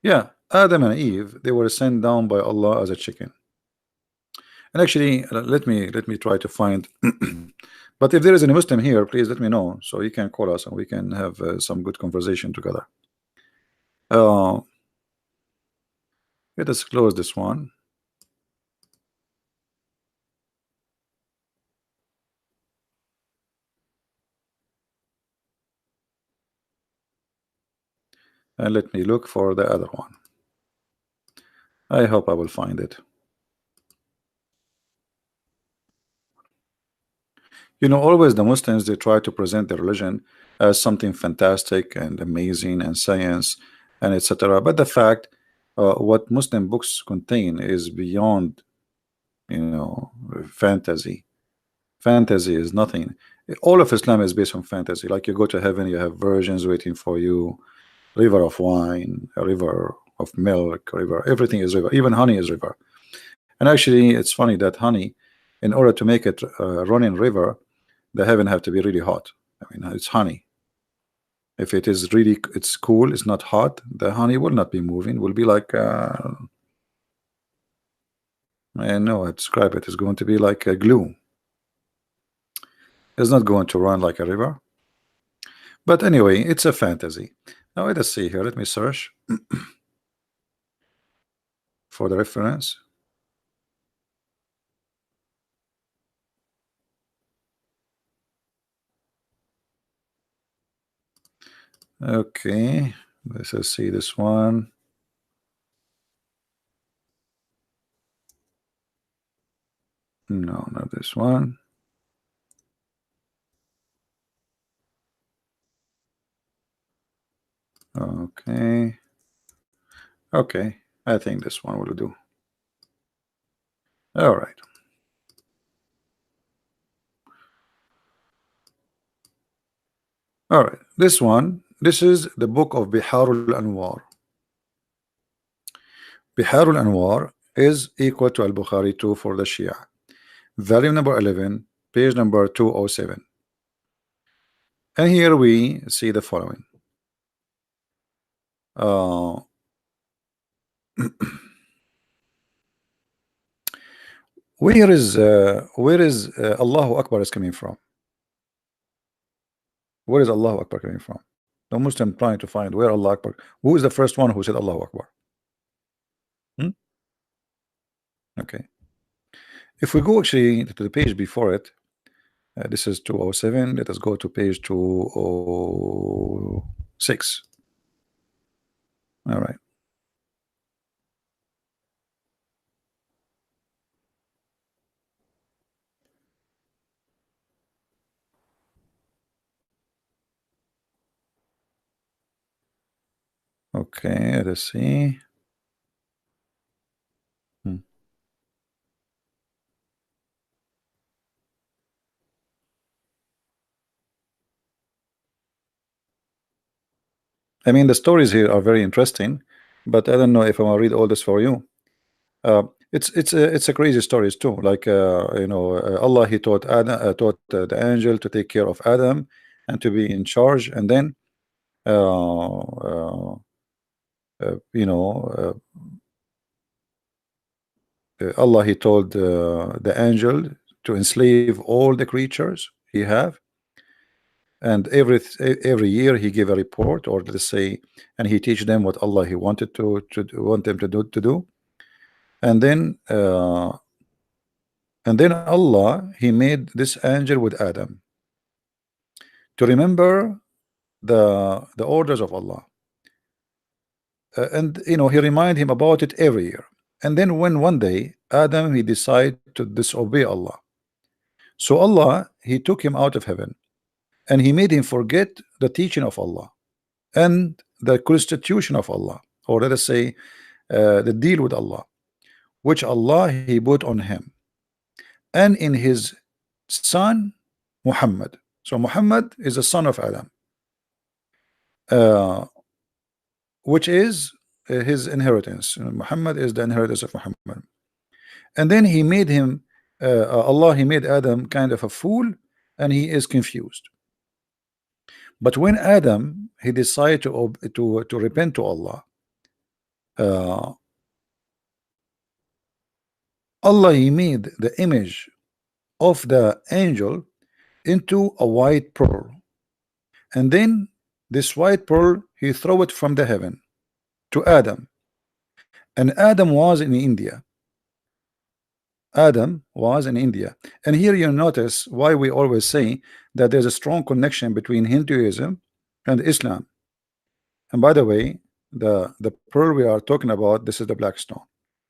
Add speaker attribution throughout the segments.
Speaker 1: Yeah, Adam and Eve, they were sent down by Allah as a chicken. And actually, let me try to find. But if there is any Muslim here, please let me know so you can call us and we can have some good conversation together. Uh, Let us close this one. And let me look for the other one. I hope I will find it. You know, always the Muslims, they try to present their religion as something fantastic and amazing and science and etc. But the fact, what Muslim books contain is beyond, you know, fantasy. Fantasy is nothing. All of Islam is based on fantasy. Like you go to heaven, you have virgins waiting for you, river of wine, a river of milk, river. Everything is river. Even honey is river. And actually, it's funny that honey, in order to make it run in river, the heaven have to be really hot. I mean, it's honey. If it is really, it's cool, it's not hot, the honey will not be moving. Will be like, I know I describe it. It's going to be like a glue. It's not going to run like a river. But anyway, it's a fantasy. Now let us see here. Let me search for the reference. Okay, let's see this one. No, not this one. Okay. Okay, I think this one will do. All right. All right. This one, this is the book of Biharul Anwar. Biharul Anwar is equal to Al-Bukhari 2 for the Shia. Volume number 11, page number 207. And here we see the following. Where is Allahu Akbar is coming from? Where is Allahu Akbar coming from? The Muslim trying to find where Allah Akbar. Who is the first one who said Allahu Akbar? Okay. If we go actually to the page before it, this is 207. Let us go to page 206. All right. Okay, let's see. I mean, the stories here are very interesting, but I don't know if I'm gonna read all this for you. It's a crazy stories too. Like you know, Allah he taught Adam, taught the angel to take care of Adam and to be in charge, and then you know, Allah he told the angel to enslave all the creatures he have, and every year he gave a report, or let's say, and he teach them what Allah he wanted want them to do, and then Allah he made this angel with Adam to remember the orders of Allah, and you know he remind him about it every year. And then when one day Adam he decided to disobey Allah, so Allah he took him out of heaven and he made him forget the teaching of Allah and the constitution of Allah, or let us say the deal with Allah, which Allah he put on him and in his son Muhammad. So Muhammad is the son of Adam, which is his inheritance. Muhammad is the inheritance of Muhammad. And then he made him Allah he made Adam kind of a fool, and he is confused. But when Adam he decided to repent to Allah, uh, Allah he made the image of the angel into a white pearl, and then this white pearl he threw it from the heaven to Adam, and Adam was in India. Adam was in India, and here you notice why we always say that there's a strong connection between Hinduism and Islam. And by the way, the pearl we are talking about, this is the black stone.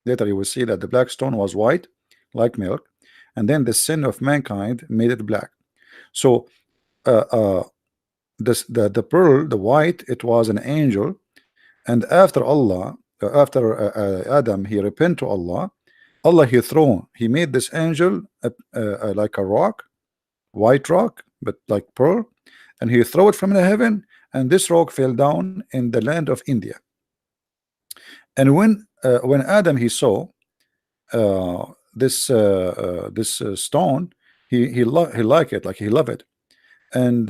Speaker 1: Later you will see that the black stone was white like milk, and then the sin of mankind made it black. So uh, uh, the pearl, the white, it was an angel, and after Allah, Adam, he repent to Allah. Allah he made this angel like a rock, white rock, but like pearl, and he throw it from the heaven, and this rock fell down in the land of India. And when Adam he saw this stone, he liked it, like he loved it, and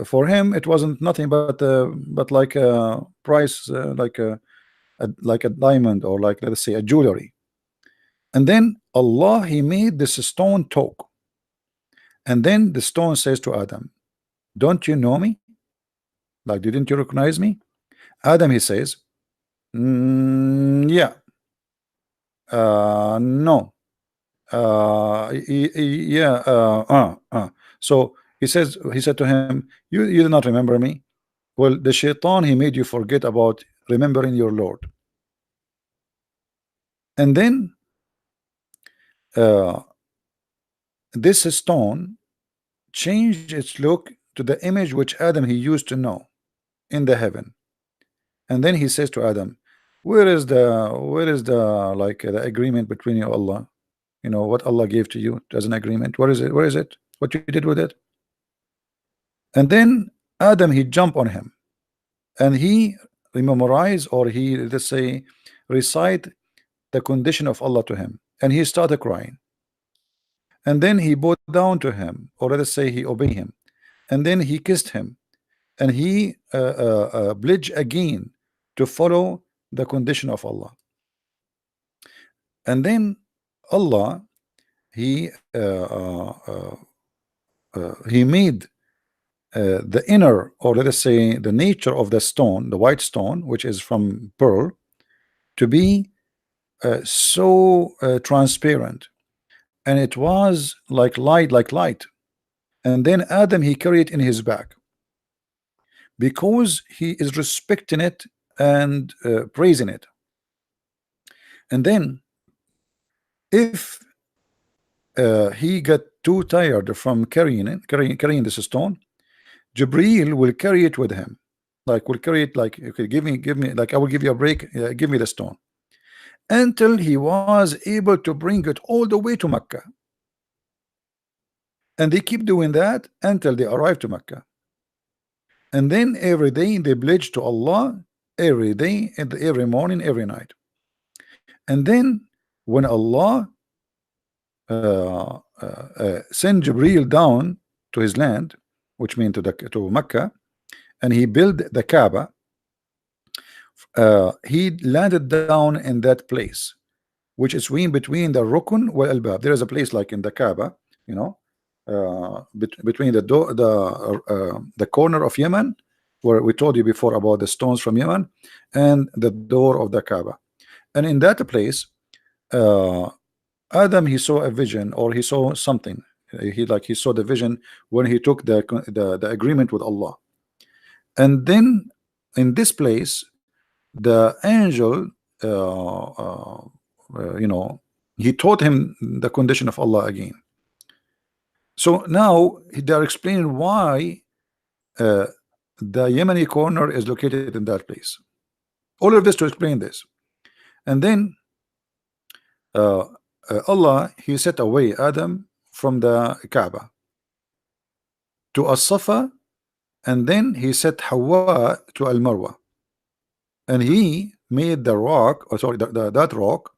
Speaker 1: for him it wasn't nothing but like a price, like a diamond, or like, let's say, a jewelry. And then Allah he made this stone talk, and then the stone says to Adam, don't you know me? Like, didn't you recognize me? Adam he says, yeah, no, yeah, so he said to him, you do not remember me. Well, the shaitan he made you forget about remembering your Lord. And then uh, this stone changed its look to the image which Adam he used to know in the heaven. And then he says to Adam, where is the like the agreement between you, Allah? You know what Allah gave to you as an agreement? Where is it? Where is it? What you did with it? And then Adam he jumped on him, and he memorize, or he, let's say, recite the condition of Allah to him, and he started crying. And then he bowed down to him, or let us say he obeyed him, and then he kissed him, and he pledged again to follow the condition of Allah. And then Allah he he made the inner, or let us say the nature of the stone, the white stone, which is from pearl, to be so transparent, and it was like light. And then Adam he carried it in his back because he is respecting it and praising it. And then if he got too tired from carrying this stone, Jibril will carry it with him, like will carry it like, okay, give me, like I will give you a break, give me the stone, until he was able to bring it all the way to Mecca. And they keep doing that until they arrive to Mecca. And then every day they pledge to Allah, every day and every morning, every night. And then when Allah send Jibril down to his land, which means to Mecca, and he built the Kaaba, he landed down in that place, which is between the Rukun wal Albab. There is a place like in the Kaaba, you know, between the door, the corner of Yemen, where we told you before about the stones from Yemen, and the door of the Kaaba. And in that place, uh, Adam he saw a vision, or he saw something. He saw the vision when he took the agreement with Allah. And then in this place, the angel, you know, he taught him the condition of Allah again. So now they are explaining why uh, the Yemeni corner is located in that place. All of this to explain this. And then uh, Allah he set away Adam from the Kaaba to As-Safa, and then he set Hawa to Al-Marwa, and he made the rock, or sorry, that rock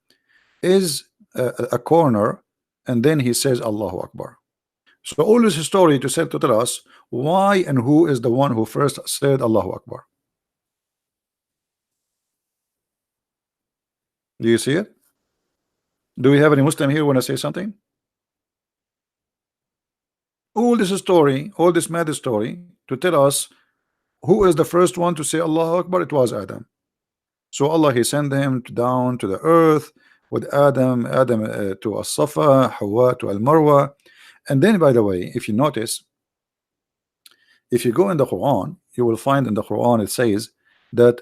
Speaker 1: is a corner, and then he says Allahu Akbar. So all this story to tell us why and who is the one who first said Allahu Akbar. Do you see it? Do we have any Muslim here want to say something? All this story, all this mad story to tell us who is the first one to say Allahu Akbar? It was Adam. So Allah he sent him down to the earth with Adam to As-Safa, Hawa to Al-Marwa. And then, by the way, if you notice, if you go in the Quran, you will find in the Quran it says that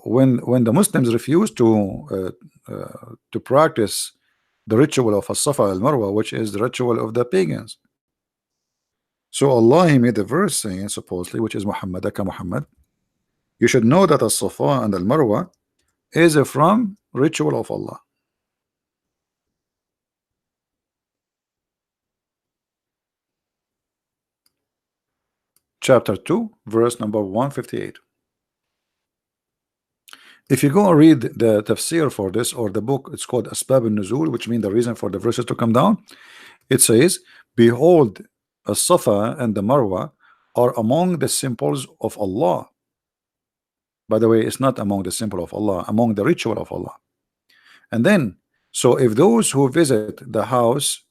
Speaker 1: when the Muslims refuse to practice the ritual of As-Safa Al-Marwa, which is the ritual of the pagans. So Allah he made a verse saying supposedly, which is Muhammadaka Muhammad, you should know that As-Safa and Al-Marwa is from ritual of Allah. Chapter 2, verse number 158. If you go and read the tafsir for this, or the book, it's called Asbab al-Nuzul, which means the reason for the verses to come down. It says, behold, As-Safa and the Marwa are among the symbols of Allah. By the way, it's not among the symbol of Allah, among the ritual of Allah. And then, so if those who visit the house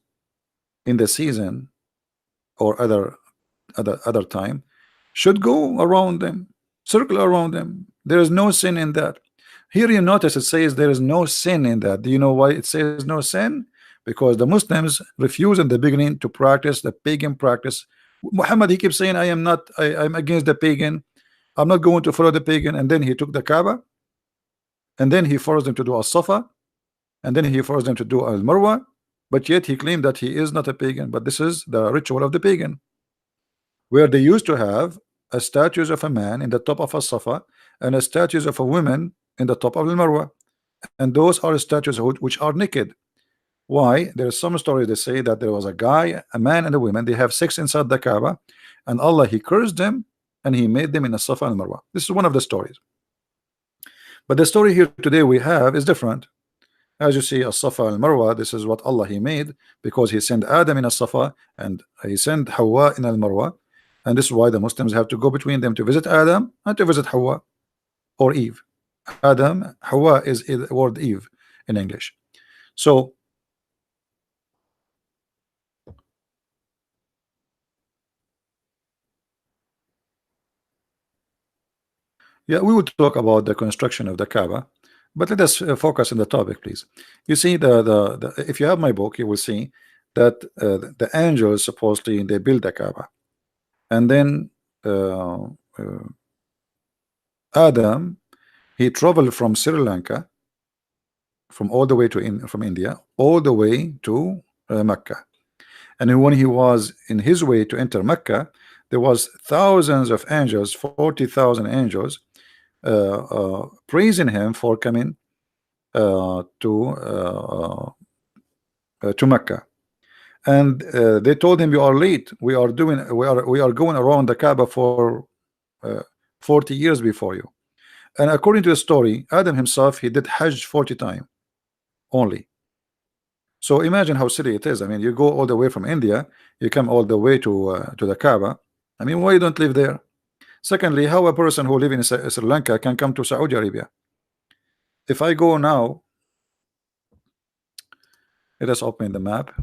Speaker 1: in the season or other time should go around them, circle around them, there is no sin in that. Here you notice it says there is no sin in that. Do you know why it says no sin? Because the Muslims refuse in the beginning to practice the pagan practice. Muhammad, he keeps saying, I'm against the pagan, I'm not going to follow the pagan. And then he took the Kaaba, and then he forced them to do As-Safa, and then he forced them to do Al-Marwa, but yet he claimed that he is not a pagan. But this is the ritual of the pagan, where they used to have a statues of a man in the top of As-Safa and a statues of a woman in the top of Al-Marwa, and those are statues which are naked. Why? There is some story they say that there was a guy, a man and a woman, they have sex inside the Kaaba, and Allah he cursed them and he made them in a Safa and Marwa. This is one of the stories. But the story here today we have is different. As you see, As-Safa and Marwa, this is what Allah he made, because he sent Adam in As-Safa and he sent Hawa in Al-Marwa, and this is why the Muslims have to go between them to visit Adam and to visit Hawa or Eve. Adam, Hawa is the word Eve in English. So yeah, we would talk about the construction of the Kaaba, but let us focus on the topic, please. You see, if you have my book, you will see that the angels supposedly they build the Kaaba, and then Adam he traveled from Sri Lanka, from all the way to from India, all the way to Mecca. And when he was in his way to enter Mecca, there was thousands of angels, 40,000 angels, praising him for coming to Mecca. And they told him, you are late, we are going around the Kaaba for 40 years before you. And according to the story, Adam himself, he did Hajj 40 times only. So imagine how silly it is. I mean, you go all the way from India, you come all the way to the Kaaba. I mean, why you don't live there? Secondly, how a person who live in Sri Lanka can come to Saudi Arabia? If I go now, let us open the map.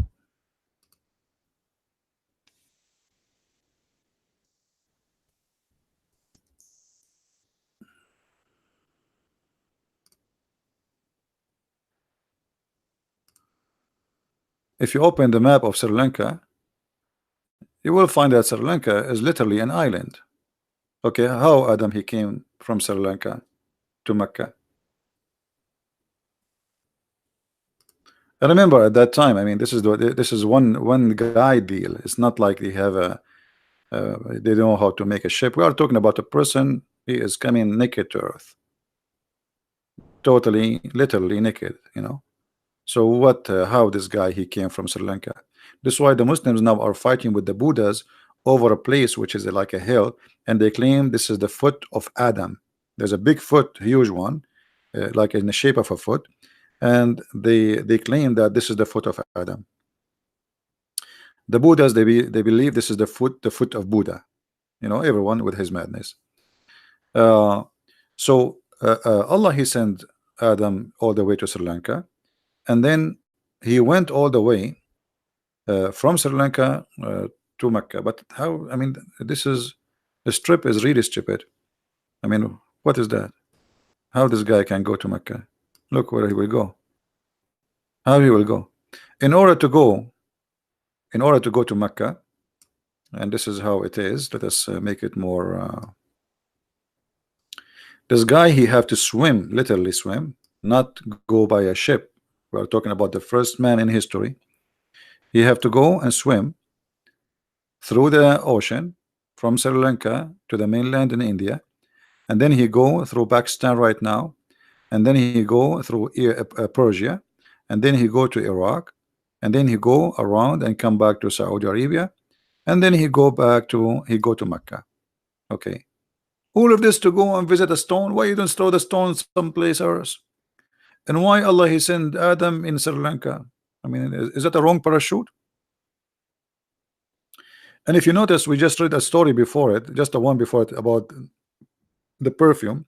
Speaker 1: If you open the map of Sri Lanka, you will find that Sri Lanka is literally an island. Okay, how Adam he came from Sri Lanka to Mecca? I remember at that time, I mean, this is one guy deal. It's not like they have they know how to make a ship. We are talking about a person. He is coming naked to earth, totally, literally naked. You know. So what? How this guy he came from Sri Lanka? This is why the Muslims now are fighting with the Buddhas over a place which is like a hill, and they claim this is the foot of Adam. There's a big foot, huge one, like in the shape of a foot, and they claim that this is the foot of Adam. The Buddhas they believe this is the foot of Buddha. You know, everyone with his madness. So Allah he sent Adam all the way to Sri Lanka, and then he went all the way from Sri Lanka to Mecca. But how? I mean, this is the strip is really stupid. I mean, what is that? How this guy can go to Mecca? Look where he will go. How he will go? In order to go, in order to go to Mecca, and this is how it is. Let us make it more. This guy, he have to swim, literally swim, not go by a ship. We are talking about the first man in history. He have to go and swim through the ocean from Sri Lanka to the mainland in India, and then he go through Pakistan right now, and then he go through Persia, and then he go to Iraq, and then he go around and come back to Saudi Arabia, and then he go back to Mecca. Okay, all of this to go and visit a stone. Why you don't throw the stone someplace else? And why Allah he sent Adam in Sri Lanka? I mean, is that a wrong parachute? And if you notice, we just read a story before it, just the one before it, about the perfume,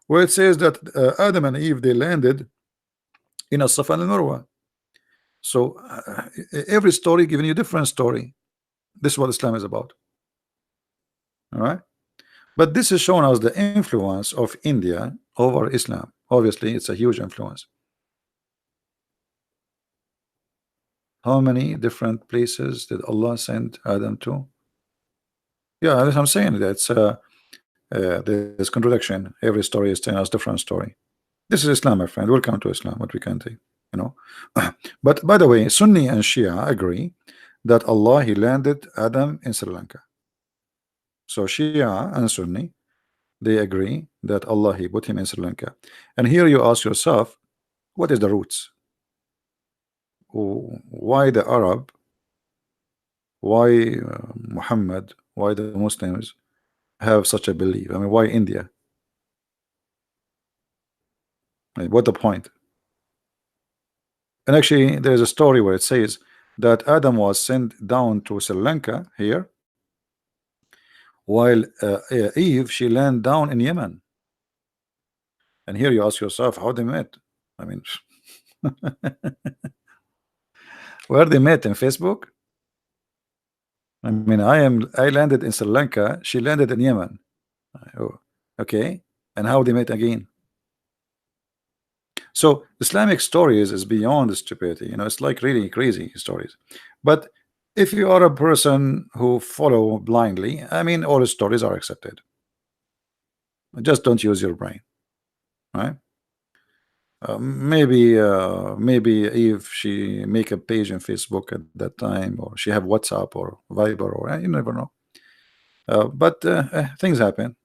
Speaker 1: where it says that Adam and Eve, they landed in a Safa and Marwa. So every story giving you a different story. This is what Islam is about. All right, but this is showing us the influence of India over Islam. Obviously, it's a huge influence. How many different places did Allah send Adam to? Yeah, I'm saying that it's there's contradiction. Every story is telling us different story. This is Islam, my friend. Welcome to Islam. What we can do, you know. But by the way, Sunni and Shia agree that Allah he landed Adam in Sri Lanka. So Shia and Sunni, they agree that Allah he put him in Sri Lanka. And here you ask yourself, what is the roots? Why the Arab? Why Muhammad? Why the Muslims have such a belief? I mean, why India? What the point? And actually, there's a story where it says that Adam was sent down to Sri Lanka here, while Eve she landed down in Yemen. And here you ask yourself how they met. I mean, where they met in Facebook. I mean, I landed in Sri Lanka. She landed in Yemen. Oh, okay, and how they met again? So Islamic stories is beyond stupidity. You know, it's like really crazy stories. But if you are a person who follow blindly, I mean, all the stories are accepted. Just don't use your brain, right? Maybe if she make a page in Facebook at that time, or she have WhatsApp or Viber, or you never know. But things happen.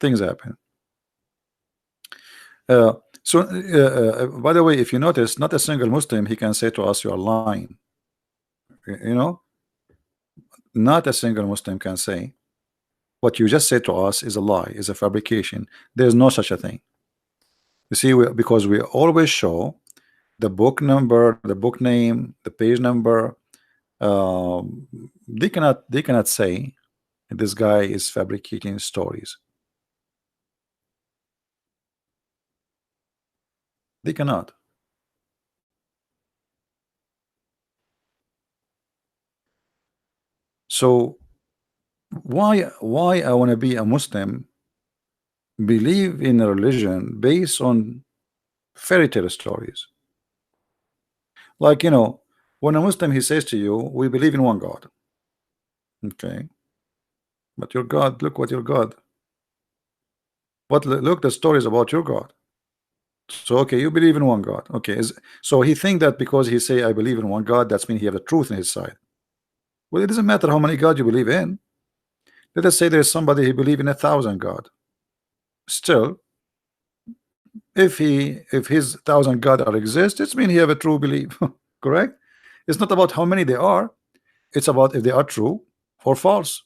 Speaker 1: Things happen. So, by the way, if you notice, not a single Muslim he can say to us, "You are lying." You know, not a single Muslim can say what you just said to us is a lie, is a fabrication. There's no such a thing. You see, because we always show the book number, the book name, the page number. They cannot say this guy is fabricating stories. They cannot. So why I want to be a Muslim, believe in a religion based on fairy tale stories? Like, you know, when a Muslim he says to you, we believe in one God. Okay, but your God, look what your God. What look the stories about your God. So okay, you believe in one God. Okay, so he think that because he say I believe in one God, that's mean he have the truth in his side. Well, it doesn't matter how many God you believe in. Let us say there's somebody who believe in 1,000 God. Still, if his 1,000 God are exist, it's mean he have a true belief. Correct? It's not about how many they are. It's about if they are true or false.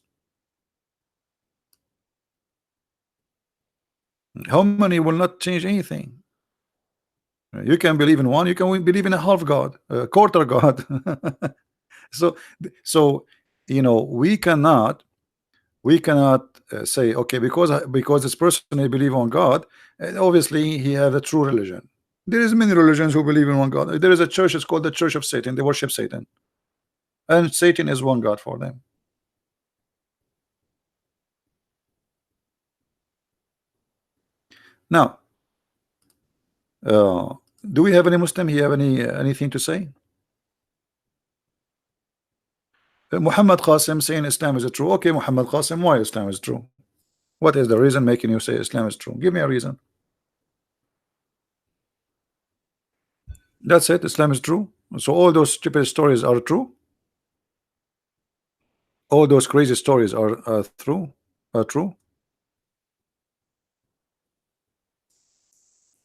Speaker 1: How many will not change anything. You can believe in one, you can believe in a half God, a quarter God. so you know, we cannot We cannot say, okay, because this person he believe on God, obviously he have a true religion. There is many religions who believe in one God. There is a church, it's called the Church of Satan. They worship Satan, and Satan is one God for them. Now, do we have any Muslim? He have anything to say? Muhammad Qasim saying Islam is true. Okay, Muhammad Qasim, why Islam is true? What is the reason making you say Islam is true? Give me a reason. That's it. Islam is true. So all those stupid stories are true. All those crazy stories are true. Are true.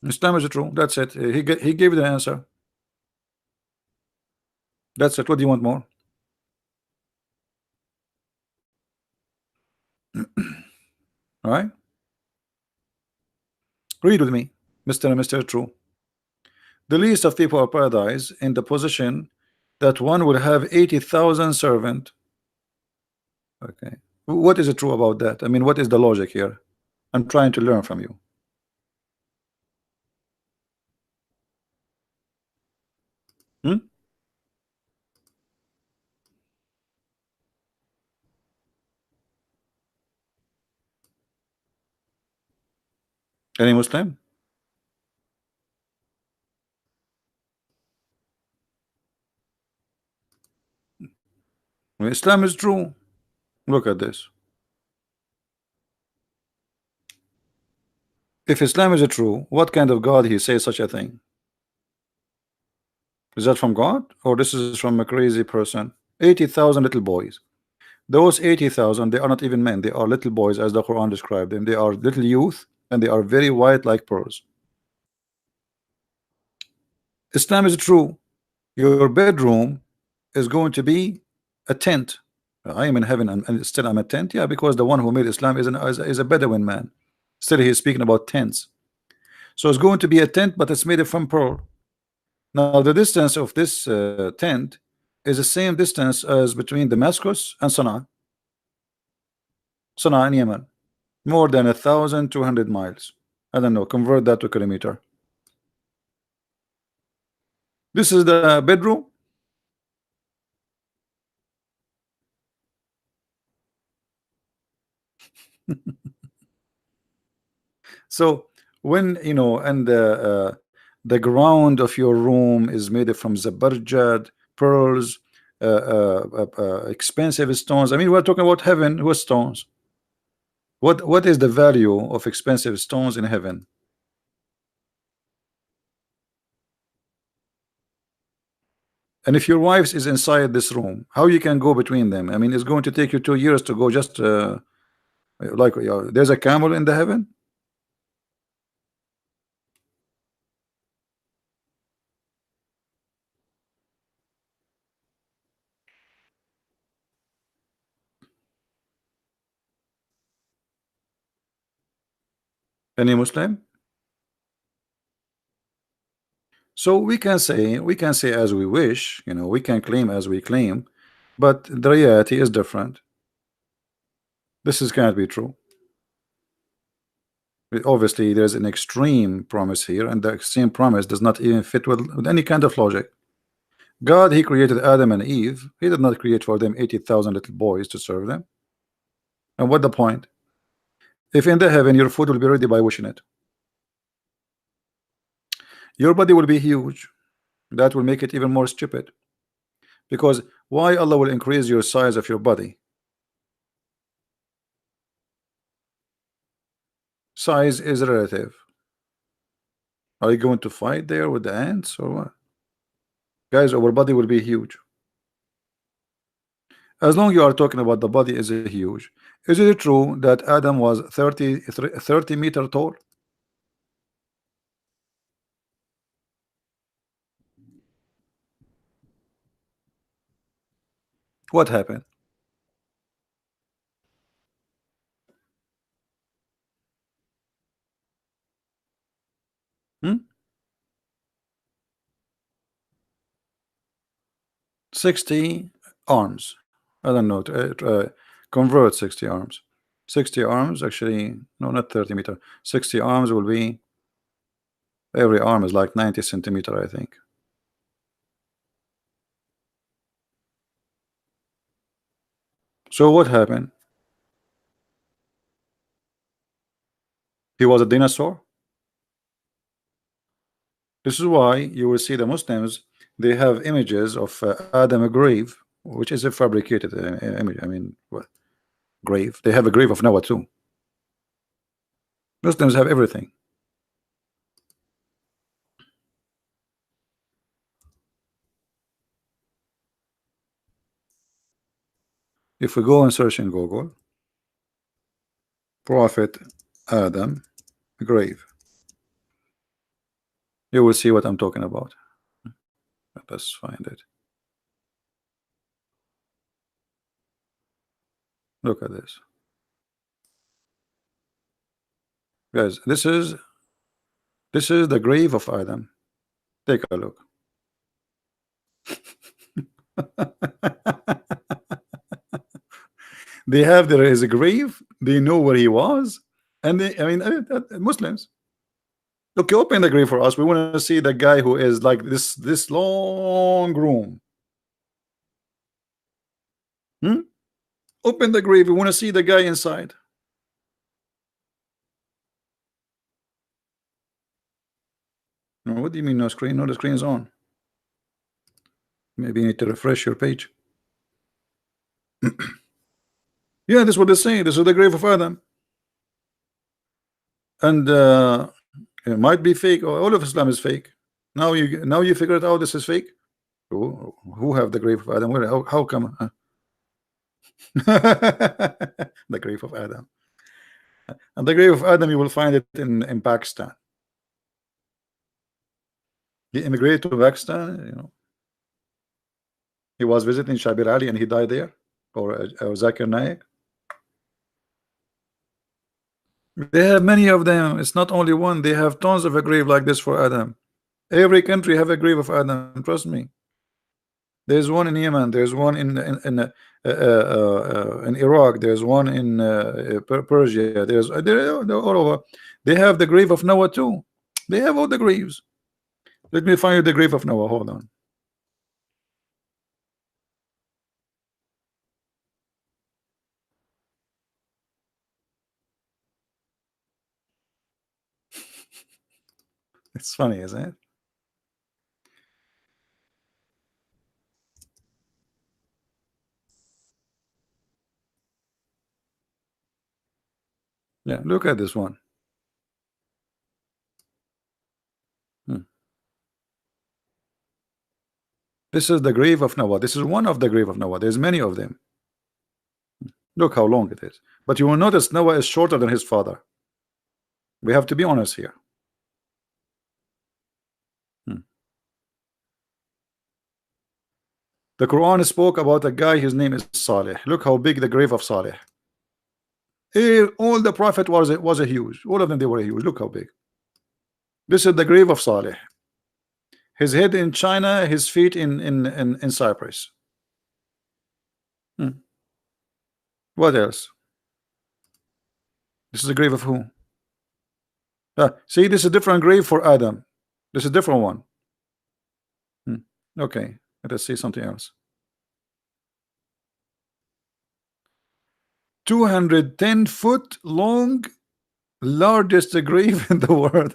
Speaker 1: Islam is true. That's it. He gave the answer. That's it. What do you want more? All right. Read with me, Mr. and Mr. True. The least of people of paradise in the position that one would have 80,000 servant. Okay. What is it true about that? I mean, what is the logic here? I'm trying to learn from you. Hmm? Any Muslim? Islam is true. Look at this. If Islam is true, what kind of God he says such a thing? Is that from God or this is from a crazy person? 80,000 little boys. Those 80,000, they are not even men. They are little boys, as the Quran described them. They are little youth, and they are very white like pearls. Islam is true. Your bedroom is going to be a tent. I am in heaven and still I'm a tent. Yeah, because the one who made Islam is a Bedouin man. Still, he is speaking about tents. So it's going to be a tent, but it's made from pearl. Now, the distance of this tent is the same distance as between Damascus and Sana'a. Sana'a in Yemen. More than 1,200 miles. I don't know, convert that to kilometer. This is the bedroom. So when you know, and the ground of your room is made from zabarjad, pearls, expensive stones. I mean, we're talking about heaven with stones. What is the value of expensive stones in heaven? And if your wife is inside this room, how you can go between them? I mean, it's going to take you 2 years to go just like there's a camel in the heaven. Any Muslim? So we can say as we wish, we can claim as we claim, but the reality is different. This is cannot be true. Obviously, there's an extreme promise here, and the extreme promise does not even fit with any kind of logic. God, He created Adam and Eve. He did not create for them 80,000 little boys to serve them. And what the point? If in the heaven your food will be ready by wishing it, your body will be huge. That will make it even more stupid. Because why Allah will increase your size of your body? Size is relative. Are you going to fight there with the ants or what? Guys, our body will be huge. As long you are talking about the body is huge. Is it true that Adam was 30 meter tall? What happened? Hmm? 60 arms. I don't know. Convert 60 arms. 60 arms, actually, no, not 30 meter. 60 arms will be, every arm is like 90 centimeter, I think. So what happened? He was a dinosaur. This is why you will see the Muslims, they have images of Adam grave, which is a fabricated image. I mean, what? Grave. They have a grave of Noah too. Muslims have everything. If we go and search in Google, Prophet Adam grave, you will see what I'm talking about. Let's find it. Look at this, guys. This is the grave of Adam. Take a look. They have there is a grave. They know where he was, and they, I mean, Muslims. Look, you open the grave for us. We want to see the guy who is like this long room. Hmm? Open the grave. We want to see the guy inside. No, what do you mean no screen? No, the screen is on. Maybe you need to refresh your page. Yeah, this is what they're saying. This is the grave of Adam, and it might be fake. All of Islam is fake. Now you figure it out. This is fake. Who have the grave of Adam? Where? How come? The grave of Adam. And the grave of Adam, you will find it in Pakistan. He immigrated to Pakistan. He was visiting Shabir Ali and he died there, or Zakir Naik. They have many of them. It's not only one. They have tons of a grave like this for Adam. Every country have a grave of Adam. Trust me. There's one in Yemen. There's one in Iraq. There's one in Persia. They're all over. They have the grave of Noah too. They have all the graves. Let me find you the grave of Noah. Hold on. It's funny, isn't it? Yeah, look at this one. This is the grave of Noah. This is one of the grave of Noah. There's many of them. Look how long it is. But you will notice Noah is shorter than his father. We have to be honest here. The Quran spoke about a guy, his name is Saleh. Look how big the grave of Saleh. All the prophet was a huge. All of them, they were huge. Look how big. This is the grave of Saleh. His head in China, his feet in Cyprus. What else? This is the grave of who? See, this is a different grave for Adam. This is a different one. Okay, let us see something else. 210-foot long, largest grave in the world.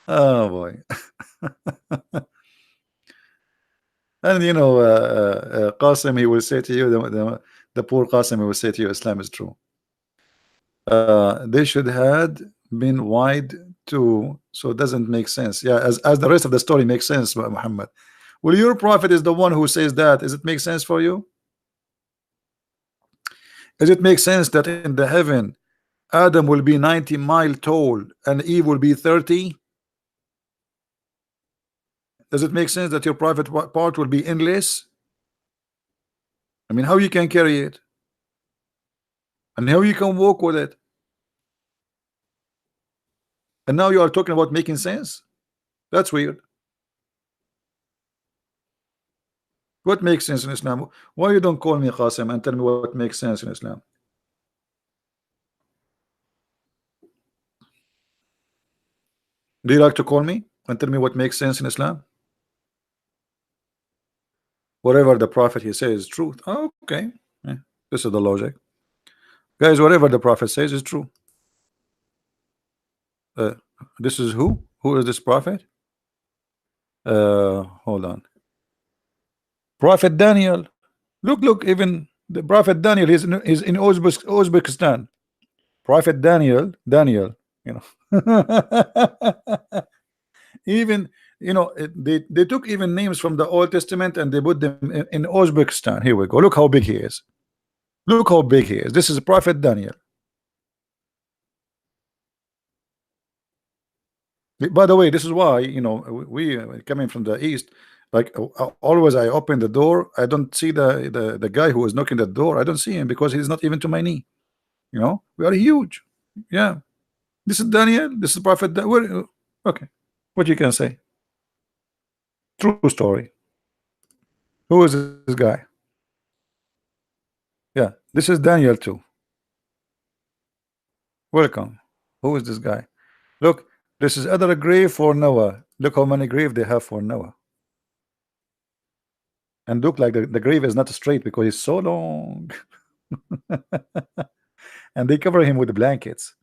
Speaker 1: Oh boy. And Qasim, he will say to you, the poor Qasim, he will say to you, Islam is true. They should had been wide too, so it doesn't make sense. Yeah, as the rest of the story makes sense, Muhammad. Well, your prophet is the one who says that. Does it make sense for you? Does it make sense that in the heaven Adam will be 90 miles tall and Eve will be 30? Does it make sense that your private part will be endless? I mean, how you can carry it? And how you can walk with it? And now you are talking about making sense? That's weird. What makes sense in Islam? Why you don't call me Qasim and tell me what makes sense in Islam? Do you like to call me and tell me what makes sense in Islam? Whatever the Prophet he says is truth. Oh, okay. Yeah, this is the logic. Guys, whatever the Prophet says is true. Uh, this is who? Who is this Prophet? Hold on. Prophet Daniel. Look, even the Prophet Daniel is in Uzbekistan. Prophet Daniel, you know. Even, you know, they took even names from the Old Testament and they put them in Uzbekistan. Here we go. Look how big he is. Look how big he is. This is Prophet Daniel. By the way, this is why, you know, we coming from the east, like always I open the door, I don't see the guy who is knocking the door. I don't see him because he's not even to my knee. You know, we are huge. Yeah, this is Daniel. This is Prophet. Okay, what you can say? True story. Who is this guy? Yeah, this is Daniel too. Welcome. Who is this guy? Look, this is other grave for Noah. Look how many grave they have for Noah. And look like the grave is not straight because it's so long. And they cover him with the blankets.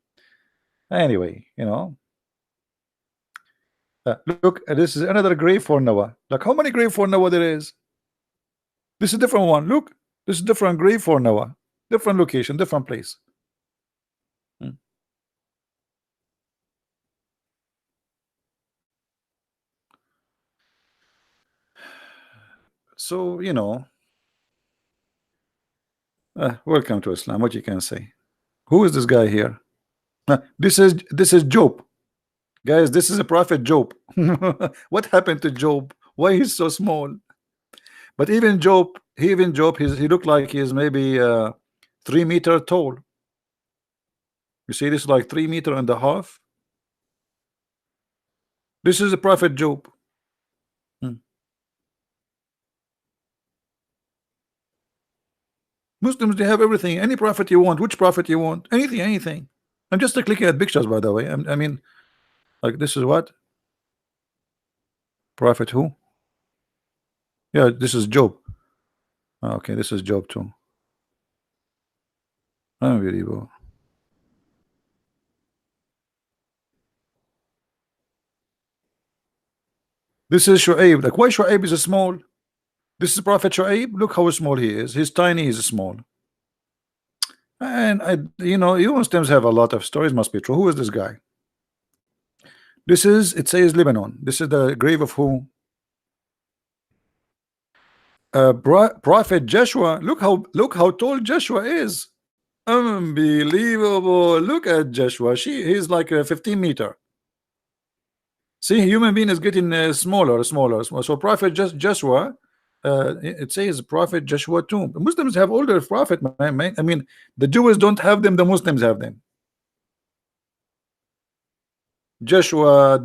Speaker 1: Anyway, you know. Look, this is another grave for Noah. Like how many grave for Noah there is? This is a different one. Look, this is different grave for Noah. Different location, different place. Hmm. So, you know, welcome to Islam. What you can say? Who is this guy here? This is Job. Guys, this is a prophet Job. What happened to Job? Why he's so small? But even Job, he looked like he's maybe 3 meter tall. You see this like 3 meter and a half. This is a prophet Job. Hmm. Muslims, they have everything. Any prophet you want, which prophet you want, anything. I'm just clicking at pictures, by the way. I mean, like this is what prophet who? Yeah, this is Job. Okay, this is Job too. Unbelievable. This is Shu'aib. Like why Shu'aib is small? This is Prophet Shu'aib. Look how small he is. He's tiny. He's small. And you know, you Muslims have a lot of stories. Must be true. Who is this guy? This is. It says Lebanon. This is the grave of who? Prophet Joshua. Look how tall Joshua is. Unbelievable. Look at Joshua. He's like a 15 meter. See, human being is getting smaller. So Prophet Joshua, it says Prophet Joshua too. The Muslims have older prophet, man. I mean, the Jews don't have them. The Muslims have them. Joshua.